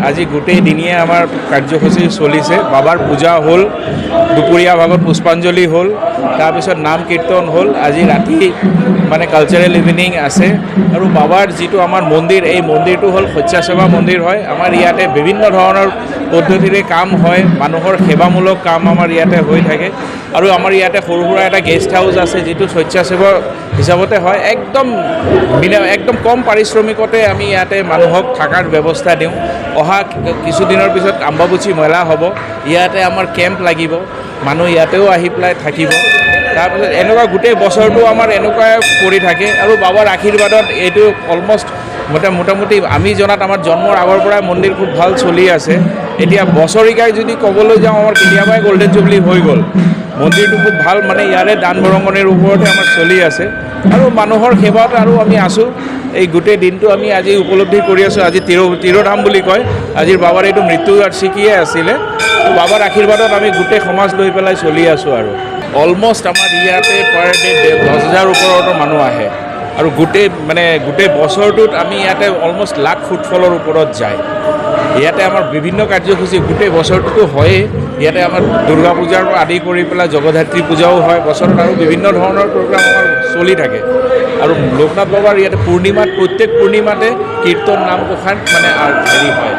আজি গোটেই দিনিয়ে আমাৰ কাৰ্যসূচী চলিছে। বাবাৰ পূজা হ'ল, দুপৰীয়া ভাগত পুষ্পাঞ্জলি হ'ল, তাৰপিছত নাম কীৰ্তন হ'ল, আজি ৰাতি মানে কালচাৰেল ইভিনিং আছে। আৰু বাবাৰ যিটো আমাৰ মন্দিৰ, এই মন্দিৰটো হ'ল শয্যাসেৱা মন্দিৰ হয়। আমাৰ ইয়াতে বিভিন্ন ধৰণৰ পদ্ধতিৰে কাম হয়, মানুহৰ সেৱামূলক কাম আমাৰ ইয়াতে হৈ থাকে। আৰু আমাৰ ইয়াতে সৰু সুৰা এটা গেষ্ট হাউচ আছে, যিটো স্বেচ্ছাসেৱা হিচাপতে হয়। একদম কম পাৰিশ্ৰমিকতে আমি ইয়াতে মানুহক থকাৰ ব্যৱস্থা দিওঁ। অহা কিছুদিনৰ পিছত অম্বুবাচী মেলা হ'ব, ইয়াতে আমাৰ কেম্প লাগিব, মানুহ ইয়াতেও আহি পেলাই থাকিব। তাৰপিছত এনেকুৱা গোটেই বছৰটো আমাৰ এনেকুৱাই কৰি থাকে। আৰু বাবাৰ আশীৰ্বাদত এইটো অলমষ্ট মোটামুটি আমি জনাত আমাৰ জন্মৰ আগৰ পৰাই মন্দিৰ খুব ভাল চলি আছে। এতিয়া বছৰিকাই যদি ক'বলৈ যাওঁ, আমাৰ কেতিয়াবাই গল্ডেন জুবলি হৈ গ'ল। মন্দিৰটো খুব ভাল, মানে ইয়াৰে দান বৰঙণিৰ ওপৰতে আমাৰ চলি আছে। আৰু মানুহৰ সেৱাত আৰু আমি আছোঁ। এই গোটেই দিনটো আমি আজি উপলব্ধি কৰি আছোঁ। আজি তিৰোধাম বুলি কয়, আজিৰ বাবাৰ এইটো মৃত্যু বাৰ্ষিকীয়ে আছিলে। বাবাৰ আশীৰ্বাদত আমি গোটেই সমাজ লৈ পেলাই চলি আছোঁ। আৰু অলমষ্ট আমাৰ ইয়াতে পাৰ ডে 10,000 ওপৰতো মানুহ আহে। আৰু গোটেই বছৰটোত আমি ইয়াতে অলমষ্ট লাখ ফুটফলৰ ওপৰত যায়। ইয়াতে আমাৰ বিভিন্ন কাৰ্যসূচী গোটেই বছৰটোতো হয়েই। ইয়াতে আমাৰ দুৰ্গা পূজাৰ পৰা আদি কৰি পেলাই জগদ্ধাত্ৰী পূজাও হয় বছৰত, আৰু বিভিন্ন ধৰণৰ প্ৰগ্ৰাম আমাৰ চলি থাকে। আৰু লোকনাথ বাবাৰ ইয়াতে প্ৰত্যেক পূৰ্ণিমাতে কীৰ্তন নাম প্ৰসাদ মানে হেৰি হয়।